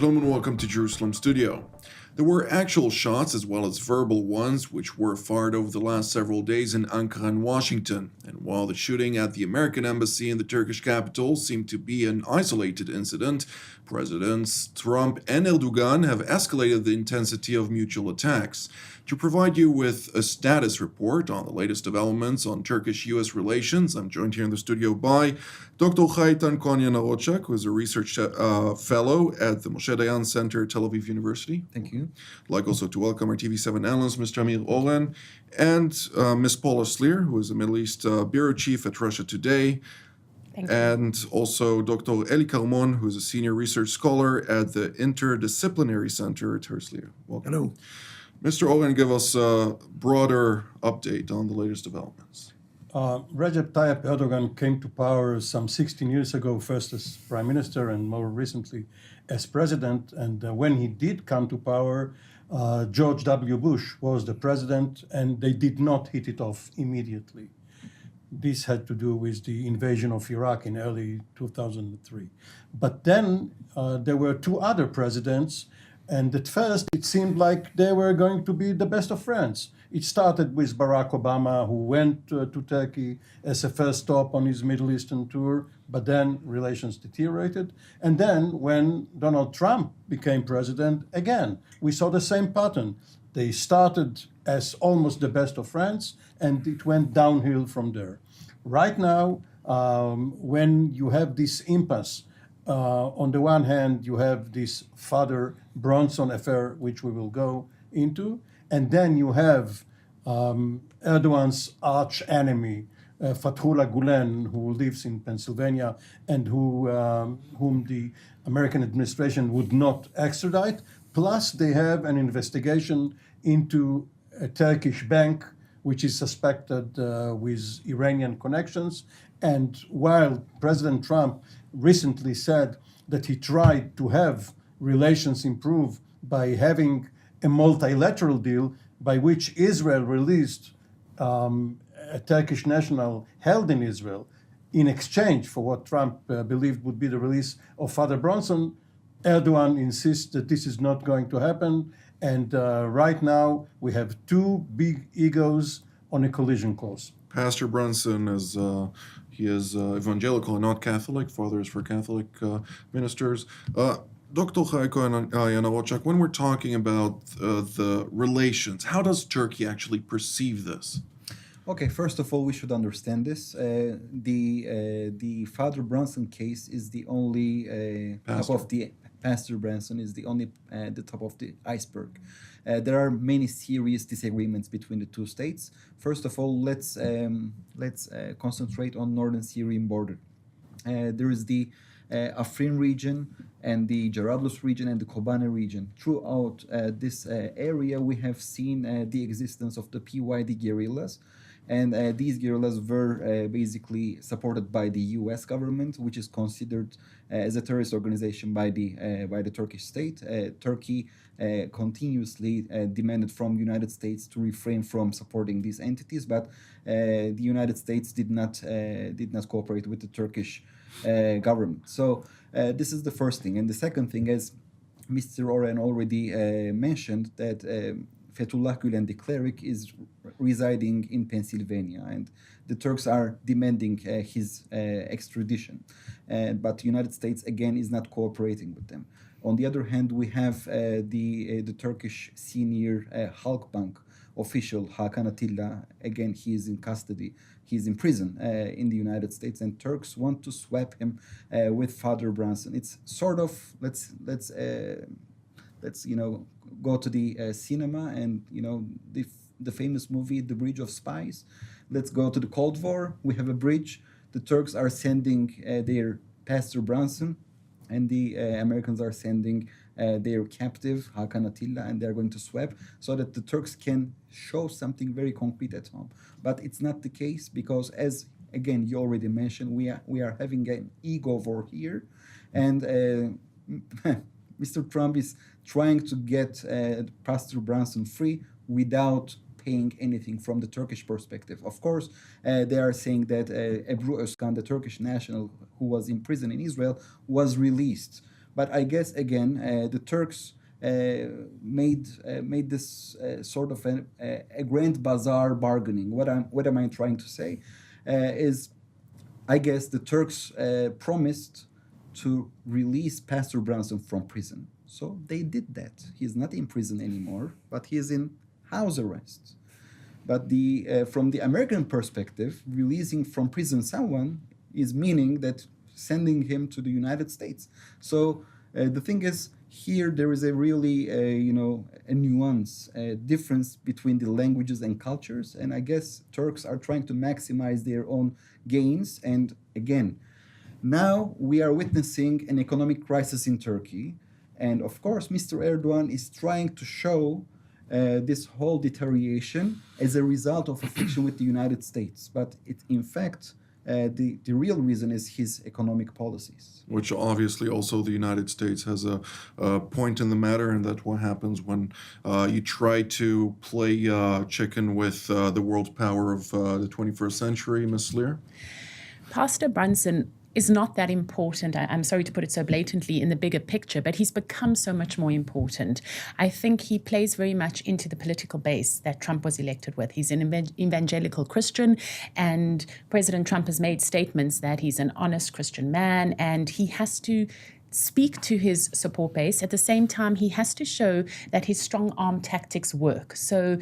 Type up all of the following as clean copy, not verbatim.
Shalom and welcome to Jerusalem Studio. There were actual shots as well as verbal ones which were fired over the last several days in Ankara and Washington. And while the shooting at the American embassy in the Turkish capital seemed to be an isolated incident, Presidents Trump and Erdogan have escalated the intensity of mutual attacks. To provide you with a status report on the latest developments on Turkish-U.S. relations, I'm joined here in the studio by Dr. Hayitan Konya-Narotchak, who is a research fellow at the Moshe Dayan Center, Tel Aviv University. Thank you. I'd like also to welcome our TV7 analyst, Mr. Amir Oren, and Ms. Paula Slier, who is the Middle East bureau chief at Russia Today. Thank you. And also Dr. Eli Carmon, who is a senior research scholar at the Interdisciplinary Center at Herzliya. Welcome. Hello. Mr. Oren, give us a broader update on the latest developments. Recep Tayyip Erdogan came to power some 16 years ago, first as prime minister and more recently as president. And when he did come to power, George W. Bush was the president, and they did not hit it off immediately. This had to do with the invasion of Iraq in early 2003. But then there were two other presidents, and at first it seemed like they were going to be the best of friends. It started with Barack Obama, who went to Turkey as a first stop on his Middle Eastern tour, but then relations deteriorated. And then when Donald Trump became president, again, we saw the same pattern. They started as almost the best of friends, and it went downhill from there. Right now, when you have this impasse, on the one hand, you have this Father Bronson affair, which we will go into, and then you have Erdogan's arch enemy, Fethullah Gulen, who lives in Pennsylvania and whom the American administration would not extradite. Plus, they have an investigation into a Turkish bank, which is suspected with Iranian connections. And while President Trump recently said that he tried to have relations improve by having a multilateral deal by which Israel released a Turkish national held in Israel in exchange for what Trump believed would be the release of Father Bronson, Erdogan insists that this is not going to happen. And right now we have two big egos on a collision course. Pastor Brunson is evangelical and not Catholic. Fathers for Catholic ministers. Dr. Konya-Narotchak, when we're talking about the relations, how does Turkey actually perceive this? Okay, first of all, we should understand this. The Father Brunson case is the only top of the Pastor Branson is the only the top of the iceberg. There are many serious disagreements between the two states. First of all, let's concentrate on northern Syrian border. There is the Afrin region and the Jarablus region and the Kobane region. Throughout this area, we have seen the existence of the PYD guerrillas. And these guerrillas were basically supported by the U.S. government, which is considered as a terrorist organization by the Turkish state. Turkey continuously demanded from the United States to refrain from supporting these entities, but the United States did not cooperate with the Turkish government. So this is the first thing. And the second thing, as Mr. Oren already mentioned, that Fethullah Gulen, the cleric, is residing in Pennsylvania, and the Turks are demanding his extradition. But the United States, again, is not cooperating with them. On the other hand, we have the Turkish senior Halkbank official, Hakan Atilla. Again, he is in custody. He's in prison in the United States, and Turks want to swap him with Father Brunson. It's sort of, let's go to the cinema and the famous movie The Bridge of Spies. Let's go to the Cold War. We have a bridge. The Turks are sending their Pastor Brunson, and the Americans are sending their captive Hakan Atilla, and they're going to swap so that the Turks can show something very concrete at home. But it's not the case because, as again you already mentioned, we are having an ego war here, and Mr. Trump is trying to get Pastor Brunson free without paying anything from the Turkish perspective. Of course, they are saying that Ebru Özkan, the Turkish national who was in prison in Israel, was released. But I guess again, the Turks made this sort of a grand bazaar bargaining. What am I trying to say? Is I guess the Turks promised to release Pastor Brunson from prison. So they did that. He's not in prison anymore, but he is in house arrest. But from the American perspective, releasing from prison someone is meaning that sending him to the United States. So the thing is, here there is a really a nuance, a difference between the languages and cultures, and I guess Turks are trying to maximize their own gains. And again, now we are witnessing an economic crisis in Turkey, and of course, Mr. Erdogan is trying to show this whole deterioration as a result of a friction with the United States. But in fact, the real reason is his economic policies. Which obviously also the United States has a point in the matter, and that's what happens when you try to play chicken with the world power of the 21st century, Ms. Lear? Pastor Brunson is not that important, I'm sorry to put it so blatantly, in the bigger picture, but he's become so much more important. I think he plays very much into the political base that Trump was elected with. He's an evangelical Christian, and President Trump has made statements that he's an honest Christian man, and he has to speak to his support base. At the same time, he has to show that his strong arm tactics work. So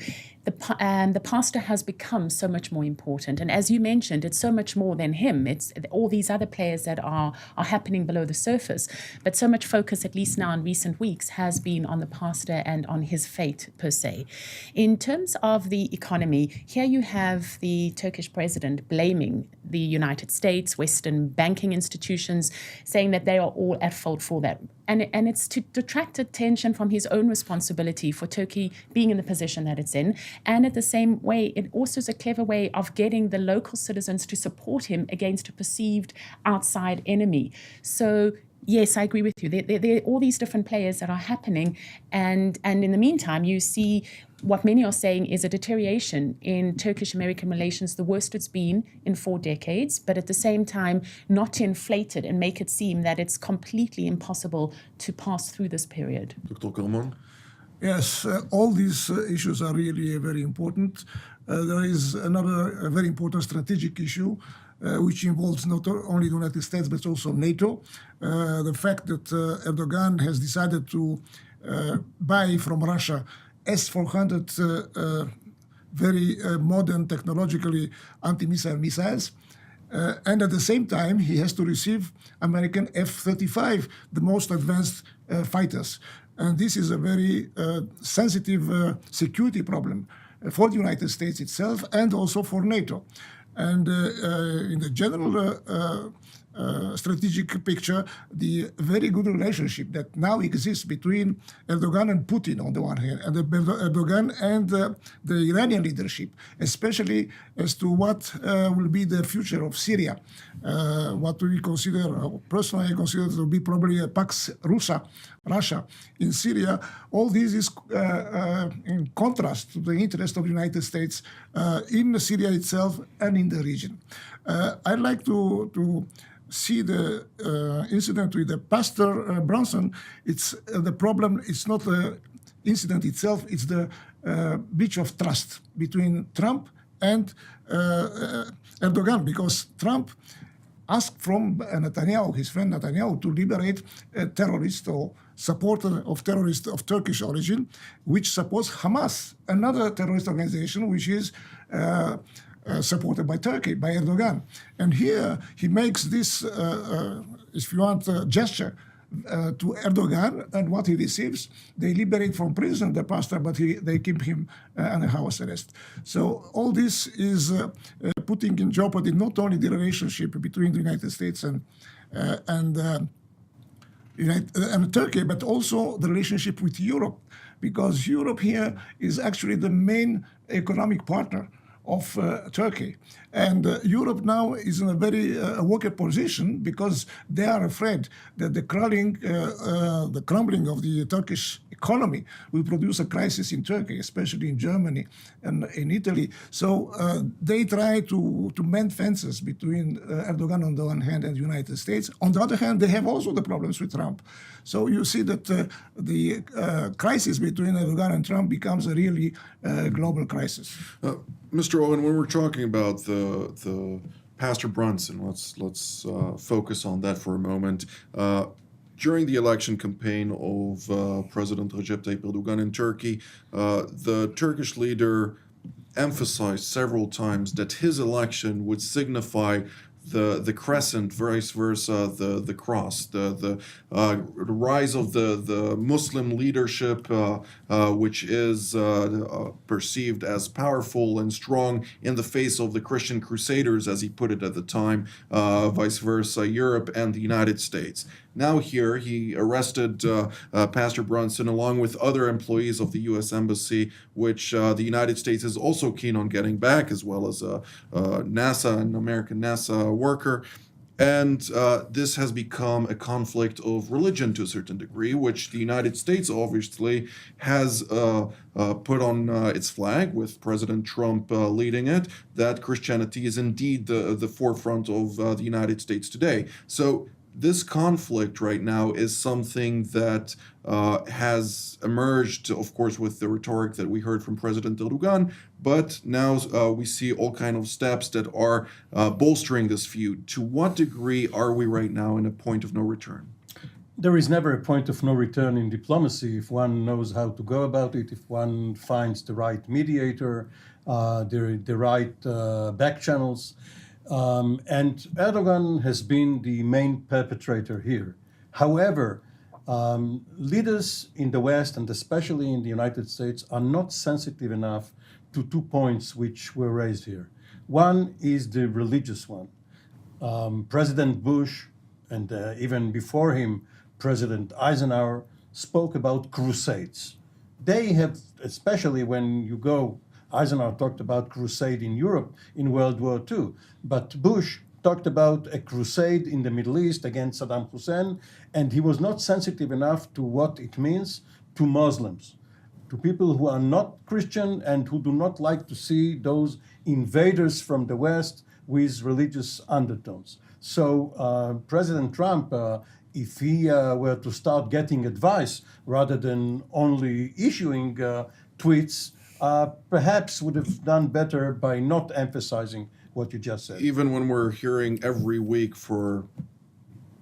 the pastor has become so much more important. And as you mentioned, it's so much more than him. It's all these other players that are happening below the surface. But so much focus, at least now in recent weeks, has been on the pastor and on his fate per se. In terms of the economy, here you have the Turkish president blaming the United States, Western banking institutions, saying that they are all at fault for that. And it's to detract attention from his own responsibility for Turkey being in the position that it's in. And at the same way, it also is a clever way of getting the local citizens to support him against a perceived outside enemy. So yes, I agree with you. There are all these different players that are happening. And in the meantime, you see what many are saying is a deterioration in Turkish-American relations, the worst it's been in 4 decades, but at the same time, not to inflate it and make it seem that it's completely impossible to pass through this period. Dr. Kalman? Yes, all these issues are really very important. There is another very important strategic issue which involves not only the United States but also NATO. The fact that Erdogan has decided to buy from Russia S-400 very modern, technologically anti-missile missiles. And at the same time, he has to receive American F-35, the most advanced fighters. And this is a very sensitive security problem for the United States itself and also for NATO. And in the general strategic picture, the very good relationship that now exists between Erdogan and Putin on the one hand, and Erdogan and the Iranian leadership, especially as to what will be the future of Syria. What we consider, personally I consider to be probably a Pax Russia in Syria. All this is in contrast to the interest of the United States in Syria itself and in the region. I'd like to see the incident with the Pastor Brunson. It's the problem. It's not the incident itself. It's the breach of trust between Trump and Erdogan, because Trump asked from Netanyahu, his friend Netanyahu, to liberate a terrorist or supporter of terrorists of Turkish origin, which supports Hamas, another terrorist organization which is supported by Turkey, by Erdogan. And here he makes this, if you want, gesture to Erdogan, and what he receives, they liberate from prison the pastor, but they keep him under house arrest. So all this is putting in jeopardy not only the relationship between the United States and Turkey, but also the relationship with Europe, because Europe here is actually the main economic partner of Turkey. And Europe now is in a very awkward position because they are afraid that the crumbling of the Turkish economy will produce a crisis in Turkey, especially in Germany and in Italy. So they try to mend fences between Erdogan on the one hand and the United States. On the other hand, they have also the problems with Trump. So you see that the crisis between Erdogan and Trump becomes a really global crisis. Mr. Owen, when we're talking about the Pastor Brunson, let's focus on that for a moment. During the election campaign of President Recep Tayyip Erdogan in Turkey, the Turkish leader emphasized several times that his election would signify the crescent, vice versa, the cross, the rise of the Muslim leadership, which is perceived as powerful and strong in the face of the Christian Crusaders, as he put it at the time, vice versa, Europe and the United States. Now here, he arrested Pastor Brunson along with other employees of the U.S. Embassy, which the United States is also keen on getting back, as well as NASA, an American NASA worker. And this has become a conflict of religion to a certain degree, which the United States obviously has put on its flag, with President Trump leading it, that Christianity is indeed the forefront of the United States today. So this conflict right now is something that has emerged, of course, with the rhetoric that we heard from President Erdogan, but now we see all kind of steps that are bolstering this feud. To what degree are we right now in a point of no return? There is never a point of no return in diplomacy if one knows how to go about it, if one finds the right mediator, the right back channels. And Erdogan has been the main perpetrator here. However, leaders in the West, and especially in the United States, are not sensitive enough to 2 points which were raised here. One is the religious one. President Bush, and even before him, President Eisenhower, spoke about crusades. They have, especially when you go, Eisenhower talked about crusade in Europe in World War II, but Bush talked about a crusade in the Middle East against Saddam Hussein, and he was not sensitive enough to what it means to Muslims, to people who are not Christian and who do not like to see those invaders from the West with religious undertones. So President Trump, if he were to start getting advice rather than only issuing tweets, perhaps would have done better by not emphasizing what you just said. Even when we're hearing every week for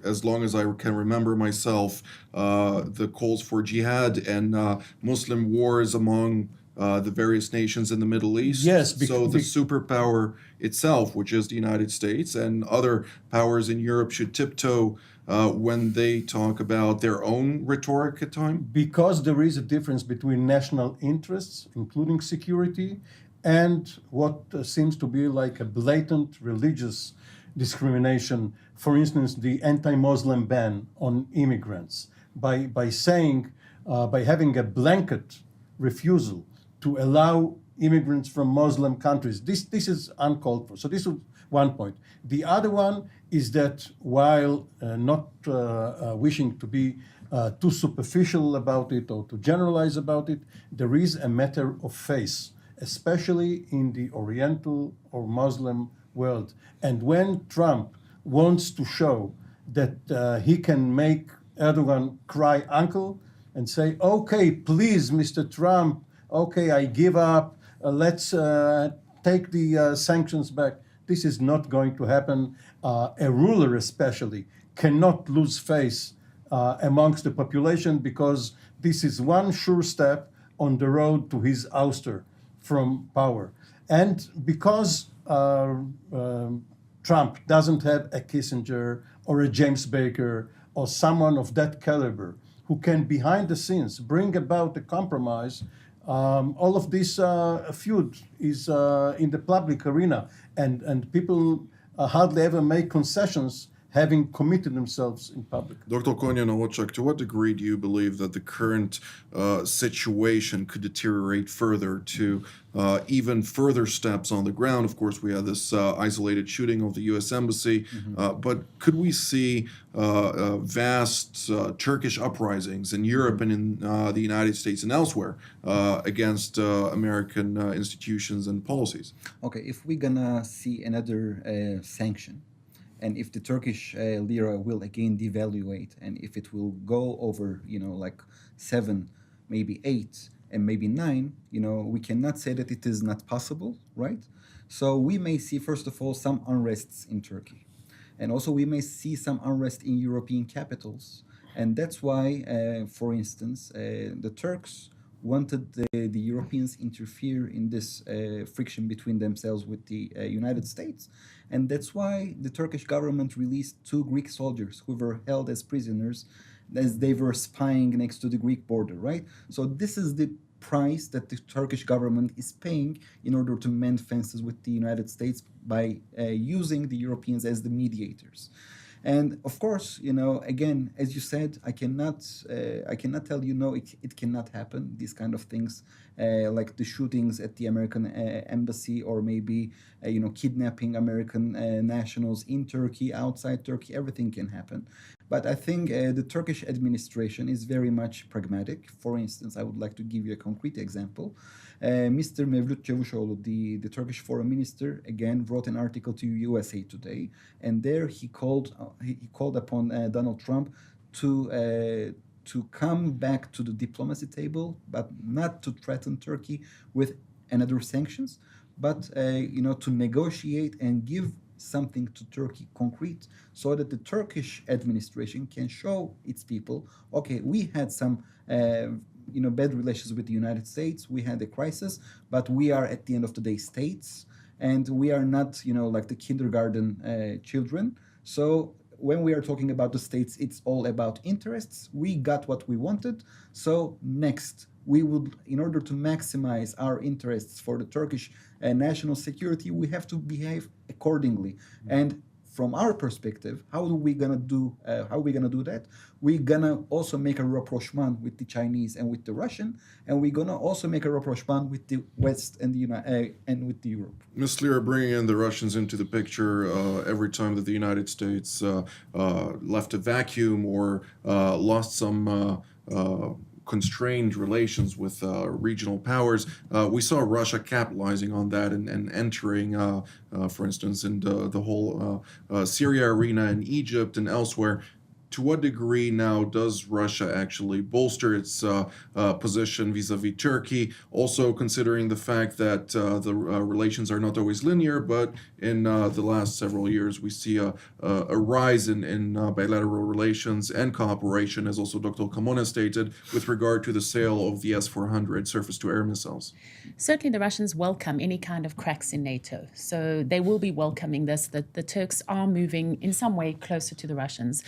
as long as I can remember myself, the calls for jihad and Muslim wars among the various nations in the Middle East. Yes, so the superpower itself, which is the United States, and other powers in Europe should tiptoe when they talk about their own rhetoric at times? Because there is a difference between national interests, including security, and what seems to be like a blatant religious discrimination. For instance, the anti-Muslim ban on immigrants. By saying, by having a blanket refusal to allow immigrants from Muslim countries, this is uncalled for. So this is one point. The other one is that while not wishing to be too superficial about it or to generalize about it, there is a matter of faith, especially in the Oriental or Muslim world. And when Trump wants to show that he can make Erdogan cry uncle and say, okay, please, Mr. Trump, okay, I give up, let's take the sanctions back. This is not going to happen. A ruler especially cannot lose face amongst the population, because this is one sure step on the road to his ouster from power. And because Trump doesn't have a Kissinger or a James Baker or someone of that caliber who can behind the scenes bring about a compromise, all of this feud is in the public arena, and people hardly ever make concessions having committed themselves in public. Dr. Konya Nowotchuk, to what degree do you believe that the current situation could deteriorate further to even further steps on the ground? Of course, we had this isolated shooting of the U.S. Embassy, but could we see vast Turkish uprisings in Europe and in the United States and elsewhere against American institutions and policies? Okay, if we're gonna see another sanction, and if the Turkish lira will again devaluate, and if it will go over, like 7, maybe 8, and maybe 9, we cannot say that it is not possible, right? So we may see, first of all, some unrests in Turkey. And also we may see some unrest in European capitals. And that's why, for instance, the Turks wanted the Europeans interfere in this friction between themselves with the United States. And that's why the Turkish government released 2 Greek soldiers who were held as prisoners as they were spying next to the Greek border, right? So this is the price that the Turkish government is paying in order to mend fences with the United States by using the Europeans as the mediators. And of course, again, as you said, I cannot tell you no, it cannot happen. These kind of things, like the shootings at the American embassy, or maybe kidnapping American nationals in Turkey, outside Turkey, everything can happen. But I think the Turkish administration is very much pragmatic. For instance, I would like to give you a concrete example. Mr. Mevlut Çavuşoğlu, the Turkish foreign minister, again wrote an article to USA Today, and there he called upon Donald Trump to come back to the diplomacy table, but not to threaten Turkey with another sanctions, but to negotiate and give something to Turkey concrete, so that the Turkish administration can show its people, okay, we had some bad relations with the United States, we had a crisis, but we are at the end of the day states, and we are not like the kindergarten children. So when we are talking about the states, it's all about interests. We got what we wanted, so next we would, in order to maximize our interests for the Turkish national security, we have to behave accordingly. And from our perspective, how are we gonna do that? We're gonna also make a rapprochement with the Chinese and with the Russian, and we're gonna also make a rapprochement with the West and and with the Europe. Ms. Lira, bringing in the Russians into the picture every time that the United States left a vacuum or lost some constrained relations with regional powers. We saw Russia capitalizing on that and entering, for instance, in the whole Syria arena in Egypt and elsewhere. To what degree now does Russia actually bolster its position vis-a-vis Turkey, also considering the fact that the relations are not always linear, but in the last several years we see a rise in bilateral relations and cooperation, as also Dr. Kamona stated, with regard to the sale of the S-400 surface-to-air missiles? Certainly the Russians welcome any kind of cracks in NATO. So they will be welcoming this, that the Turks are moving in some way closer to the Russians.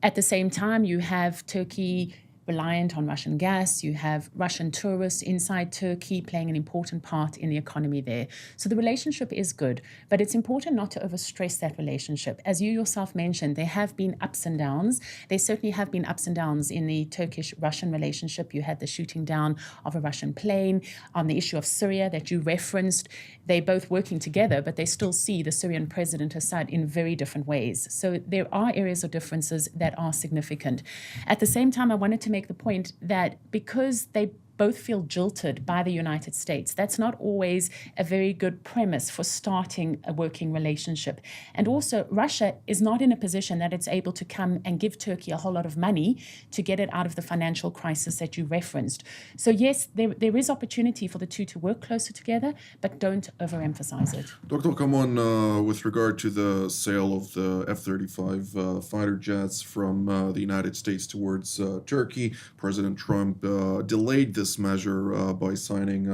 At the same time, you have Turkey reliant on Russian gas. You have Russian tourists inside Turkey playing an important part in the economy there. So the relationship is good, but it's important not to overstress that relationship. As you yourself mentioned, there have been ups and downs. There certainly have been ups and downs in the Turkish-Russian relationship. You had the shooting down of a Russian plane. On the issue of Syria that you referenced, they're both working together, but they still see the Syrian president Assad in very different ways. So there are areas of differences that are significant. At the same time, I wanted to make the point that because they both feel jilted by the United States, that's not always a very good premise for starting a working relationship. And also, Russia is not in a position that it's able to come and give Turkey a whole lot of money to get it out of the financial crisis that you referenced. So yes, there is opportunity for the two to work closer together, but don't overemphasize it. Dr. Kamon, with regard to the sale of the F-35 fighter jets from the United States towards Turkey, President Trump delayed this measure by signing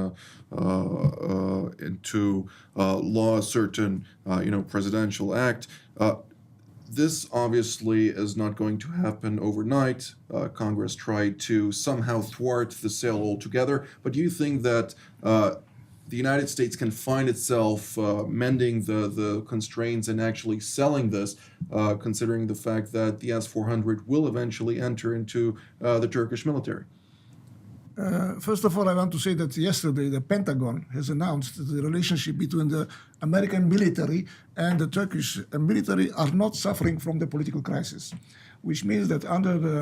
into law a certain, presidential act. This obviously is not going to happen overnight. Congress tried to somehow thwart the sale altogether. But do you think that the United States can find itself mending the constraints and actually selling this, considering the fact that the S-400 will eventually enter into the Turkish military? First of all, I want to say that yesterday the Pentagon has announced that the relationship between the American military and the Turkish military are not suffering from the political crisis, which means that under the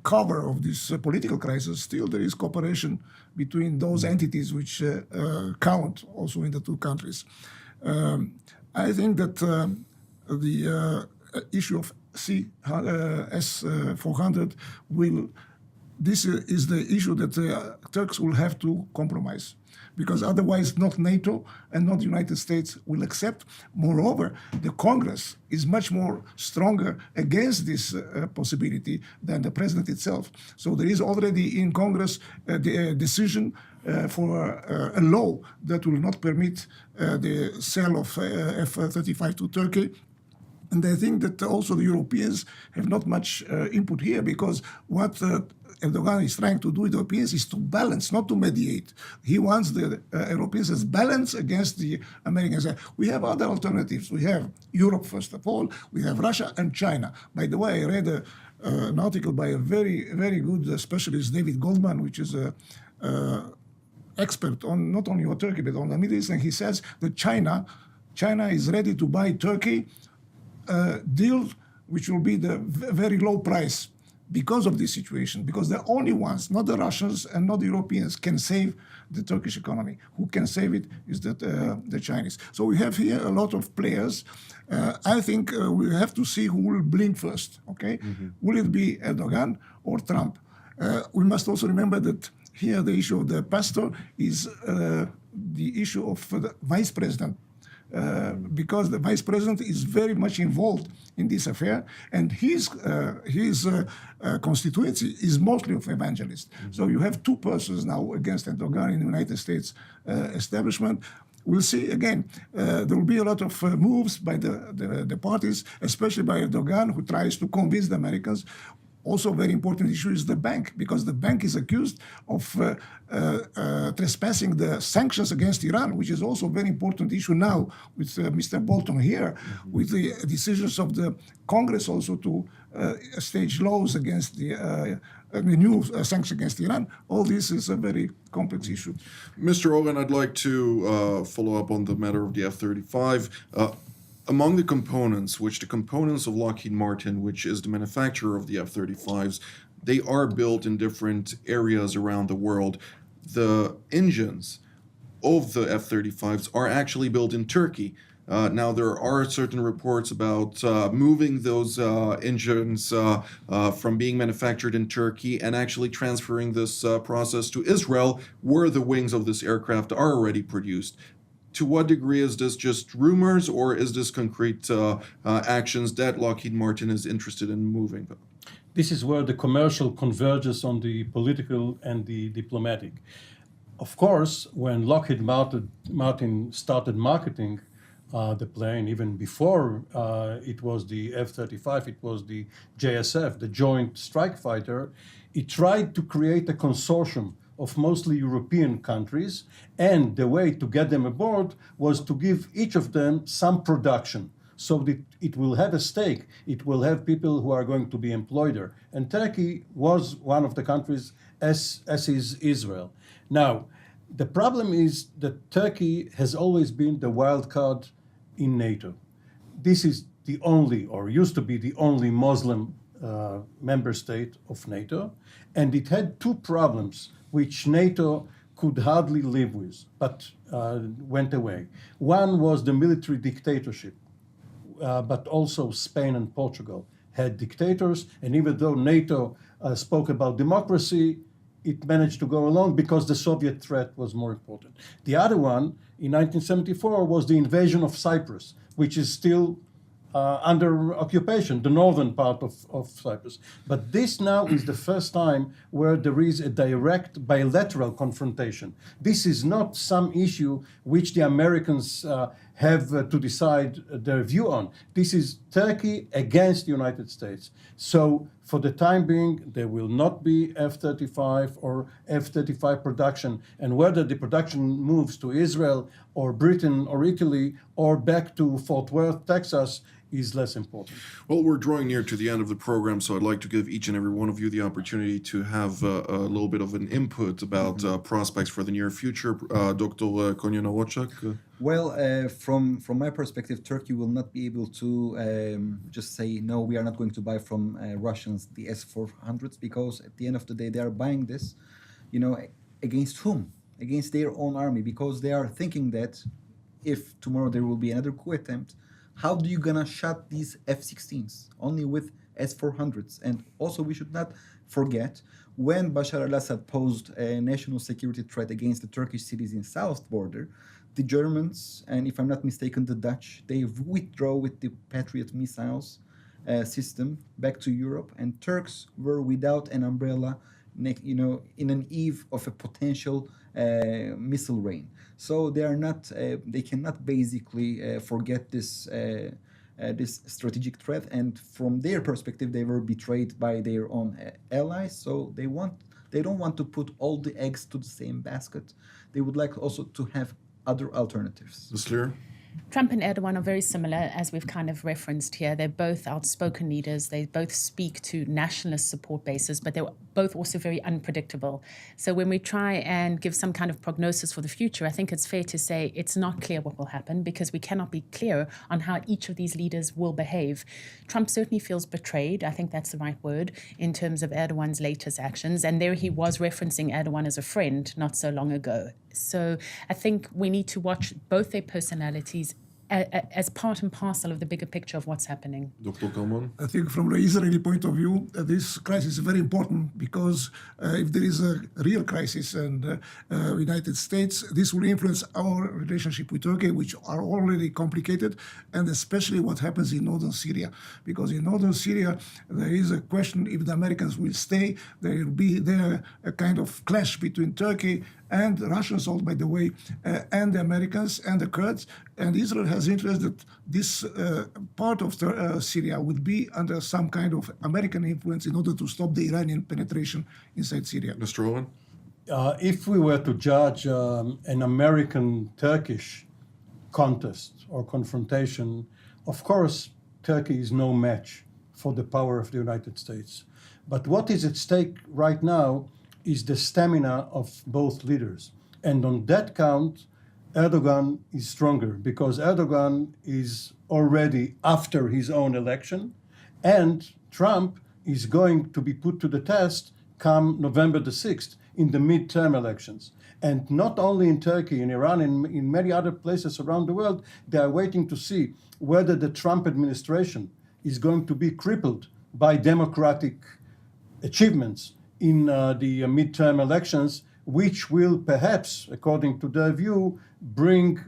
cover of this political crisis, still there is cooperation between those entities which count also in the two countries. I think that the issue of S-400 this is the issue that the Turks will have to compromise, because otherwise not NATO and not the United States will accept. Moreover, the Congress is much more stronger against this possibility than the president itself. So there is already in Congress a decision for a law that will not permit the sale of F-35 to Turkey. And I think that also the Europeans have not much input here, because what Erdogan is trying to do with the Europeans is to balance, not to mediate. He wants the Europeans as balance against the Americans. We have other alternatives. We have Europe, first of all. We have Russia and China. By the way, I read an article by a very, very good specialist, David Goldman, which is a expert on not only on Turkey, but on the Middle East. And he says that China is ready to buy Turkey deal which will be the very low price because of this situation, because the only ones, not the Russians and not the Europeans, can save the Turkish economy. Who can save it is the Chinese. So we have here a lot of players. I think we have to see who will blink first, okay? Mm-hmm. Will it be Erdogan or Trump? We must also remember that here the issue of the pastor is the issue of the vice president. Because the vice president is very much involved in this affair, and his constituency is mostly of evangelists. Mm-hmm. So you have two persons now against Erdogan in the United States establishment. We'll see again. There will be a lot of moves by the parties, especially by Erdogan, who tries to convince the Americans. Also, a very important issue is the bank, because the bank is accused of trespassing the sanctions against Iran, which is also a very important issue now with Mr. Bolton here, mm-hmm. with the decisions of the Congress also to stage laws against the new sanctions against Iran. All this is a very complex issue. Mr. Oren, I'd like to follow up on the matter of the F-35. Among the components, the components of Lockheed Martin, which is the manufacturer of the F-35s, they are built in different areas around the world. The engines of the F-35s are actually built in Turkey. Now, there are certain reports about moving those engines from being manufactured in Turkey and actually transferring this process to Israel, where the wings of this aircraft are already produced. To what degree is this just rumors, or is this concrete actions that Lockheed Martin is interested in moving? This is where the commercial converges on the political and the diplomatic. Of course, when Lockheed Martin started marketing the plane, even before it was the F-35, it was the JSF, the Joint Strike Fighter, it tried to create a consortium of mostly European countries, and the way to get them aboard was to give each of them some production, so that it will have a stake, it will have people who are going to be employed there. And Turkey was one of the countries, as is Israel. Now, the problem is that Turkey has always been the wild card in NATO. This is the only, or used to be the only Muslim member state of NATO, and it had two problems which NATO could hardly live with, but went away. One was the military dictatorship, but also Spain and Portugal had dictators, and even though NATO spoke about democracy, it managed to go along because the Soviet threat was more important. The other one, in 1974, was the invasion of Cyprus, which is still under occupation, the northern part of Cyprus. But this now is the first time where there is a direct bilateral confrontation. This is not some issue which the Americans have to decide their view on. This is Turkey against the United States. So for the time being, there will not be F-35 or F-35 production. And whether the production moves to Israel or Britain or Italy or back to Fort Worth, Texas, is less important. Well, we're drawing near to the end of the program, so I'd like to give each and every one of you the opportunity to have a little bit of an input about prospects for the near future. Dr. Konya Nowotchak? Well, from my perspective, Turkey will not be able to just say, no, we are not going to buy from Russians the S-400s, because at the end of the day, they are buying this, against whom? Against their own army, because they are thinking that if tomorrow there will be another coup attempt, how do you gonna shut these F-16s? Only with S-400s. And also we should not forget, when Bashar al-Assad posed a national security threat against the Turkish cities in south border, the Germans, and if I'm not mistaken, the Dutch, they withdraw with the Patriot missiles system back to Europe, and Turks were without an umbrella, in an eve of a potential missile rain. So they are not, they cannot basically forget this this strategic threat, and from their perspective, they were betrayed by their own allies. So they don't want to put all the eggs to the same basket. They would like also to have other alternatives. Ms. Lear? Trump and Erdogan are very similar, as we've kind of referenced here. They're both outspoken leaders. They both speak to nationalist support bases, but they're both also very unpredictable. So when we try and give some kind of prognosis for the future, I think it's fair to say it's not clear what will happen, because we cannot be clear on how each of these leaders will behave. Trump certainly feels betrayed, I think that's the right word, in terms of Erdogan's latest actions. And there he was referencing Erdogan as a friend not so long ago. So I think we need to watch both their personalities as part and parcel of the bigger picture of what's happening. Dr. Kalman? I think from the Israeli point of view, this crisis is very important, because if there is a real crisis in United States, this will influence our relationship with Turkey, which are already complicated, and especially what happens in northern Syria. Because in northern Syria, there is a question if the Americans will stay. There will be there a kind of clash between Turkey and the Russians, all by the way, and the Americans and the Kurds. And Israel has interest that this part of Syria would be under some kind of American influence in order to stop the Iranian penetration inside Syria. Mr. Owen? If we were to judge an American-Turkish contest or confrontation, of course, Turkey is no match for the power of the United States. But what is at stake right now is the stamina of both leaders. And on that count, Erdogan is stronger, because Erdogan is already after his own election, and Trump is going to be put to the test come November the 6th in the midterm elections. And not only in Turkey, in Iran, in many other places around the world, they are waiting to see whether the Trump administration is going to be crippled by democratic achievements in the midterm elections, which will perhaps, according to their view, bring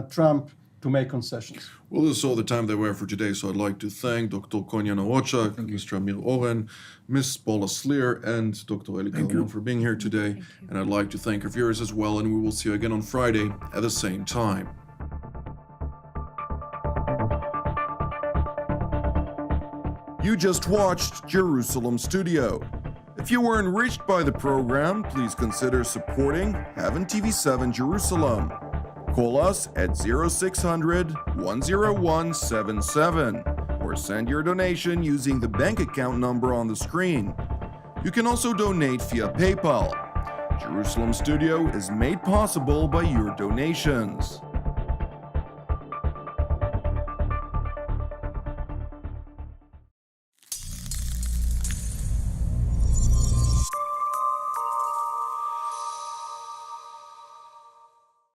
Trump to make concessions. Well, this is all the time that we have for today, so I'd like to thank Dr. Konya Nowotchak, Mr. Amir Oren, Ms. Paula Slier, and Dr. Eli Kalman for being here today. And I'd like to thank our viewers as well, and we will see you again on Friday at the same time. You just watched Jerusalem Studio. If you were enriched by the program, please consider supporting Heaven TV7 Jerusalem. Call us at 0600 101 77 or send your donation using the bank account number on the screen. You can also donate via PayPal. Jerusalem Studio is made possible by your donations.